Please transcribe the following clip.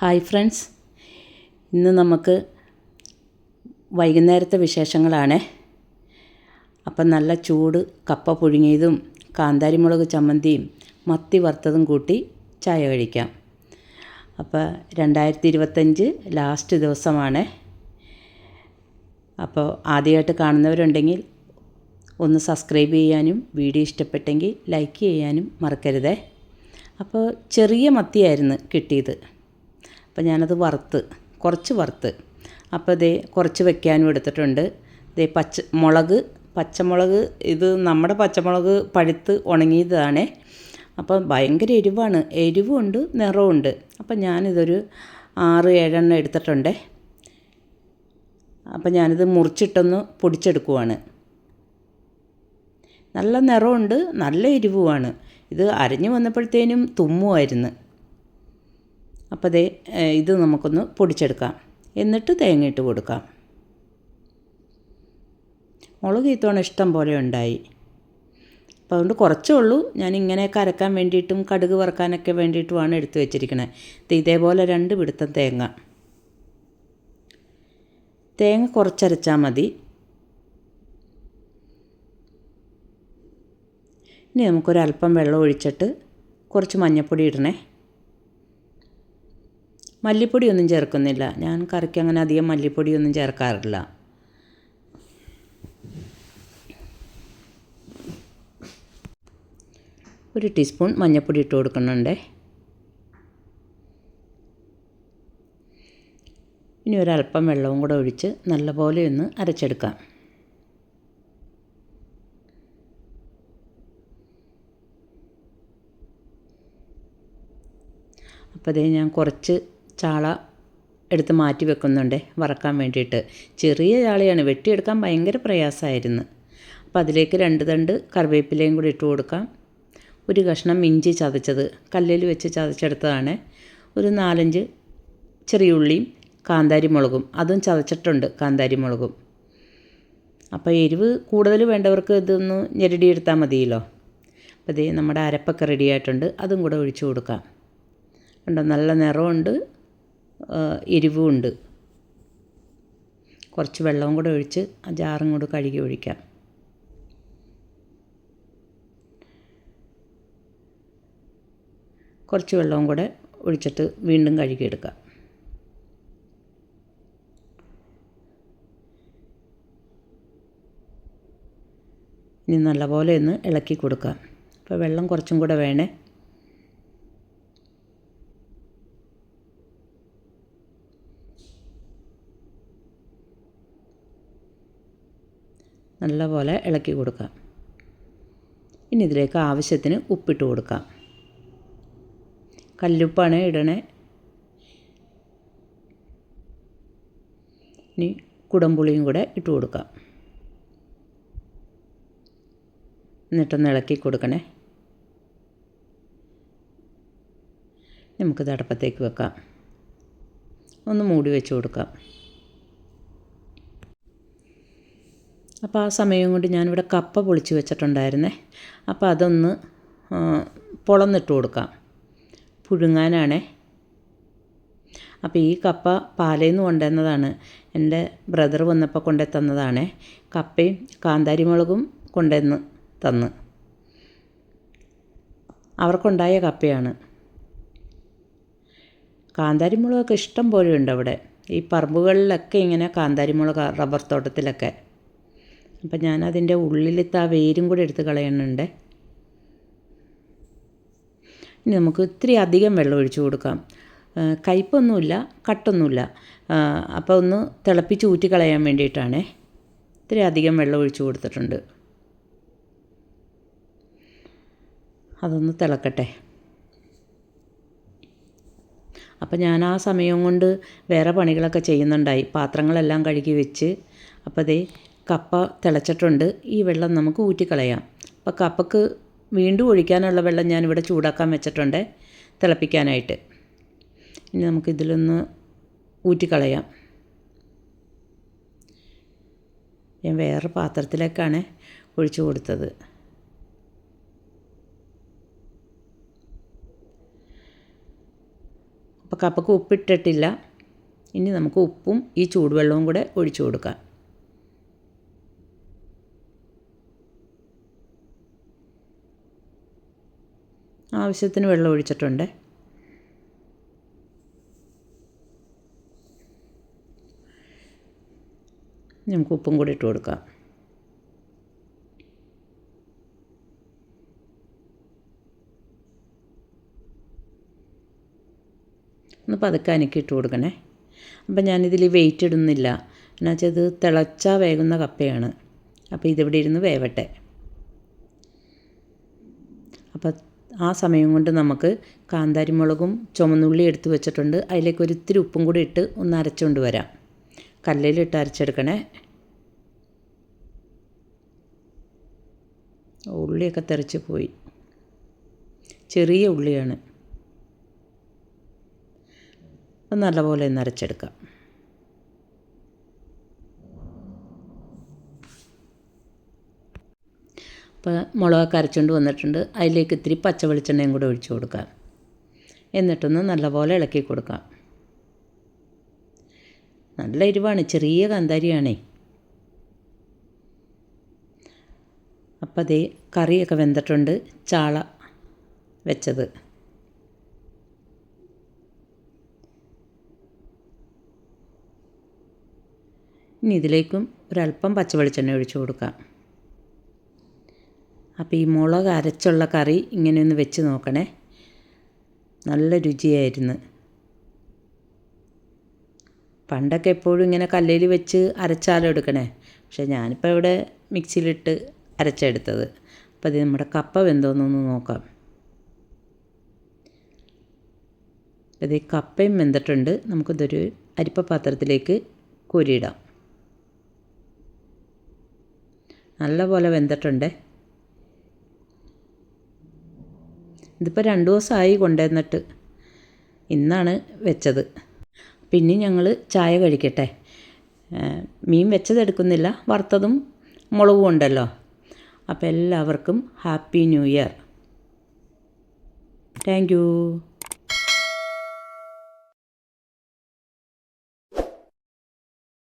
Hi friends, ഇന്ന് നമുക്ക് വൈകുന്നേരത്തെ വിശേഷങ്ങളാണ്. അപ്പം നല്ല ചൂട് കപ്പ പുഴുങ്ങിയതും കാന്താരിമുളക് ചമ്മന്തിയും മത്തി വറുത്തതും കൂട്ടി ചായ കഴിക്കാം. അപ്പോൾ 2025 ലാസ്റ്റ് ദിവസമാണ്. അപ്പോൾ ആദ്യമായിട്ട് കാണുന്നവരുണ്ടെങ്കിൽ ഒന്ന് സബ്സ്ക്രൈബ് ചെയ്യാനും വീഡിയോ ഇഷ്ടപ്പെട്ടെങ്കിൽ ലൈക്ക് ചെയ്യാനും മറക്കരുതേ. അപ്പോൾ ചെറിയ മത്തിയായിരുന്നു കിട്ടിയത്. അപ്പോൾ ഞാനത് കുറച്ച് വറുത്ത് അപ്പോൾ ഇതേ കുറച്ച് വെക്കാനും എടുത്തിട്ടുണ്ട്. ഇതേ പച്ചമുളക് ഇത് നമ്മുടെ പച്ചമുളക് പഴുത്ത് ഉണങ്ങിയതാണ്. അപ്പം ഭയങ്കര എരിവുണ്ട് നിറവുണ്ട്. അപ്പം ഞാനിതൊരു 6-7 എണ്ണം എടുത്തിട്ടുണ്ട്. അപ്പം ഞാനിത് മുറിച്ചിട്ടൊന്ന് പൊടിച്ചെടുക്കുവാണ്. നല്ല നിറമുണ്ട്, നല്ല എരിവുമാണ്. ഇത് അരഞ്ഞു വന്നപ്പോഴത്തേനും തുമ്മുമായിരുന്നു. അപ്പോൾ ഇത് നമുക്കൊന്ന് പൊടിച്ചെടുക്കാം, എന്നിട്ട് തേങ്ങ ഇട്ട് കൊടുക്കാം. മുളക് ഇത്തവണ ഇഷ്ടം പോലെ ഉണ്ടായി. അപ്പോൾ അതുകൊണ്ട് കുറച്ചേ ഉള്ളൂ. ഞാൻ ഇങ്ങനെയൊക്കെ അരക്കാൻ വേണ്ടിയിട്ടും കടുക് വറുക്കാനൊക്കെ വേണ്ടിയിട്ടുമാണ് എടുത്തു വെച്ചിരിക്കുന്നത്. ഇതേപോലെ 2 പിടുത്തം തേങ്ങ കുറച്ചരച്ചാൽ മതി. ഇനി നമുക്കൊരല്പം വെള്ളം ഒഴിച്ചിട്ട് കുറച്ച് മഞ്ഞൾപ്പൊടി ഇടണേ. മല്ലിപ്പൊടിയൊന്നും ചേർക്കുന്നില്ല. ഞാൻ കറിക്ക് അങ്ങനെ അധികം മല്ലിപ്പൊടിയൊന്നും ചേർക്കാറില്ല. ഒരു ടീസ്പൂൺ മഞ്ഞൾപ്പൊടി ഇട്ട് കൊടുക്കുന്നുണ്ട്. ഇനി ഒരല്പം വെള്ളവും കൂടെ ഒഴിച്ച് നല്ലപോലെ ഒന്ന് അരച്ചെടുക്കാം. അപ്പോൾ ഞാൻ കുറച്ച് ചാള എടുത്ത് മാറ്റി വെക്കുന്നുണ്ട് വറക്കാൻ വേണ്ടിയിട്ട്. ചെറിയ ചാളയാണ്, വെട്ടിയെടുക്കാൻ ഭയങ്കര പ്രയാസമായിരുന്നു. അപ്പോൾ അതിലേക്ക് 2 തണ്ട് കറിവേപ്പിലയും കൂടി ഇട്ട് കൊടുക്കാം. ഒരു കഷ്ണം ഇഞ്ചി ചതച്ചത് കല്ലിൽ വെച്ച് ചതച്ചെടുത്തതാണ്. ഒരു 4-5 ചെറിയ ഉള്ളിയും കാന്താരിമുളകും അതും ചതച്ചിട്ടുണ്ട്. കാന്താരിമുളകും. അപ്പോൾ എരിവ് കൂടുതൽ വേണ്ടവർക്ക് ഇതൊന്ന് ഞെരടിയെടുത്താൽ മതിയല്ലോ. അപ്പോൾ നമ്മുടെ അരപ്പൊക്കെ റെഡിയായിട്ടുണ്ട്. അതും കൂടെ ഒഴിച്ചു കൊടുക്കാം. കണ്ടോ, നല്ല നിറമുണ്ട്, എരിവുമുണ്ട്. കുറച്ച് വെള്ളവും കൂടെ ഒഴിച്ച് ആ ജാറും കൂടെ കഴുകി ഒഴിക്കാം. കുറച്ച് വെള്ളവും കൂടെ ഒഴിച്ചിട്ട് വീണ്ടും കഴുകിയെടുക്കാം. ഇനി നല്ലപോലെ ഒന്ന് ഇളക്കി കൊടുക്കാം. അപ്പോൾ വെള്ളം കുറച്ചും കൂടെ വേണേ. നല്ലപോലെ ഇളക്കി കൊടുക്കാം. ഇനി ഇതിലേക്ക് ആവശ്യത്തിന് ഉപ്പിട്ട് കൊടുക്കാം. കല്ലുപ്പാണ് ഇടണേ. ഇനി കുടംപുളിയും കൂടെ ഇട്ട് കൊടുക്കാം. എന്നിട്ടൊന്ന് ഇളക്കി കൊടുക്കണേ. നമുക്കിത് അടുപ്പത്തേക്ക് വെക്കാം. ഒന്ന് മൂടി വെച്ച് കൊടുക്കാം. അപ്പോൾ ആ സമയം കൊണ്ട് ഞാനിവിടെ കപ്പ പൊളിച്ച് വെച്ചിട്ടുണ്ടായിരുന്നേ. അപ്പോൾ അതൊന്ന് പൊളന്നിട്ട് കൊടുക്കാം. പുഴുങ്ങാനാണേ. അപ്പോൾ ഈ കപ്പ പാലയിൽ നിന്ന് കൊണ്ടുവന്നതാണ്. എൻ്റെ ബ്രദർ വന്നപ്പോൾ കൊണ്ടു തന്നതാണേ. കപ്പയും കാന്താരിമുളകും കൊണ്ടുവന്ന് തന്ന്. അവർക്കുണ്ടായ കപ്പയാണ്. കാന്താരിമുളകൊക്കെ ഇഷ്ടം പോലെ ഉണ്ട് അവിടെ. ഈ പറമ്പുകളിലൊക്കെ ഇങ്ങനെ കാന്താരിമുളക്, റബ്ബർ തോട്ടത്തിലൊക്കെ. അപ്പം ഞാനതിൻ്റെ ഉള്ളിലത്തെ ആ വേരും കൂടി എടുത്ത് കളയുന്നുണ്ട്. ഇനി നമുക്ക് ഇത്തിരി അധികം വെള്ളം ഒഴിച്ച് കൊടുക്കാം. കയ്പൊന്നുമില്ല, കട്ടൊന്നുമില്ല. അപ്പോൾ ഒന്ന് തിളപ്പിച്ച് ഊറ്റി കളയാൻ വേണ്ടിയിട്ടാണേ. ഇത്തിരി അധികം വെള്ളം ഒഴിച്ച് കൊടുത്തിട്ടുണ്ട്. അതൊന്ന് തിളക്കട്ടെ. അപ്പം ഞാൻ ആ സമയം കൊണ്ട് വേറെ പണികളൊക്കെ ചെയ്യുന്നുണ്ടായി. പാത്രങ്ങളെല്ലാം കഴുകി വെച്ച്. അപ്പോൾ കപ്പ തിളച്ചിട്ടുണ്ട്. ഈ വെള്ളം നമുക്ക് ഊറ്റിക്കളയാം. അപ്പോൾ കപ്പക്ക് വീണ്ടും ഒഴിക്കാനുള്ള വെള്ളം ഞാനിവിടെ ചൂടാക്കാൻ വെച്ചിട്ടുണ്ട് തിളപ്പിക്കാനായിട്ട്. ഇനി നമുക്കിതിലൊന്ന് ഊറ്റിക്കളയാം. ഞാൻ വേറെ പാത്രത്തിലേക്കാണ് ഒഴിച്ചു കൊടുത്തത്. അപ്പോൾ കപ്പക്ക് ഉപ്പിട്ടിട്ടില്ല. ഇനി നമുക്ക് ഉപ്പും ഈ ചൂടുവെള്ളവും കൂടെ ഒഴിച്ചു കൊടുക്കാം. ആവശ്യത്തിന് വെള്ളം ഒഴിച്ചിട്ടുണ്ട്. നമുക്ക് ഉപ്പും കൂടി ഇട്ട് കൊടുക്കാം. ഒന്ന് പതുക്കെ അനക്കിയിട്ട് കൊടുക്കണേ. അപ്പം ഞാനിതിൽ വെയിറ്റ് ഇടുന്നില്ല. എന്നുവെച്ചാൽ ഇത് തിളച്ചാൽ വേകുന്ന കപ്പയാണ്. അപ്പോൾ ഇതിവിടെ ഇരുന്ന് വേവട്ടെ. അപ്പോൾ ആ സമയം കൊണ്ട് നമുക്ക് കാന്താരിമുളകും ചുമന്നുള്ളി എടുത്ത് വെച്ചിട്ടുണ്ട്. അതിലേക്ക് ഒരിത്തിരി ഉപ്പും കൂടി ഇട്ട് ഒന്ന് അരച്ചുകൊണ്ട് വരാം. കല്ലിലിട്ട് അരച്ചെടുക്കണേ. ഉള്ളിയൊക്കെ തെറിച്ച് പോയി. ചെറിയ ഉള്ളിയാണ്. അത് നല്ലപോലെ ഒന്ന് അരച്ചെടുക്കാം. അപ്പോൾ മുളകൊക്കെ അരച്ചുകൊണ്ട് വന്നിട്ടുണ്ട്. അതിലേക്ക് ഇത്തിരി പച്ച വെളിച്ചെണ്ണയും കൂടെ ഒഴിച്ചു കൊടുക്കാം. എന്നിട്ടൊന്ന് നല്ലപോലെ ഇളക്കി കൊടുക്കാം. നല്ല എരിവാണ്, ചെറിയ കാന്താരിയാണേ. അപ്പോൾ അതേ കറിയൊക്കെ വെന്തിട്ടുണ്ട്. ചാള വെച്ചത് ഇനി ഇതിലേക്കും ഒരല്പം പച്ച വെളിച്ചെണ്ണ ഒഴിച്ചു കൊടുക്കാം. അപ്പോൾ ഈ മുളക് അരച്ചുള്ള കറി ഇങ്ങനെയൊന്ന് വെച്ച് നോക്കണേ. നല്ല രുചിയായിരുന്നു. പണ്ടൊക്കെ എപ്പോഴും ഇങ്ങനെ കല്ലിൽ വെച്ച് അരച്ചാലും എടുക്കണേ. പക്ഷേ ഞാനിപ്പോൾ ഇവിടെ മിക്സിയിലിട്ട് അരച്ചെടുത്തത്. അപ്പോൾ ഇത് നമ്മുടെ കപ്പ വെന്തോന്നൊന്ന് നോക്കാം. ഇത് കപ്പയും വെന്തിട്ടുണ്ട്. നമുക്കിതൊരു അരിപ്പ പാത്രത്തിലേക്ക് കോരിയിടാം. നല്ലപോലെ വെന്തിട്ടുണ്ട്. ഇതിപ്പോൾ 2 ദിവസമായി കൊണ്ടുവന്നിട്ട്. ഇന്നാണ് വെച്ചത്. പിന്നെ ഞങ്ങൾ ചായ കഴിക്കട്ടെ. മീൻ വെച്ചതെടുക്കുന്നില്ല, വറുത്തതും മുളകും ഉണ്ടല്ലോ. അപ്പോൾ എല്ലാവർക്കും happy new year. Thank you.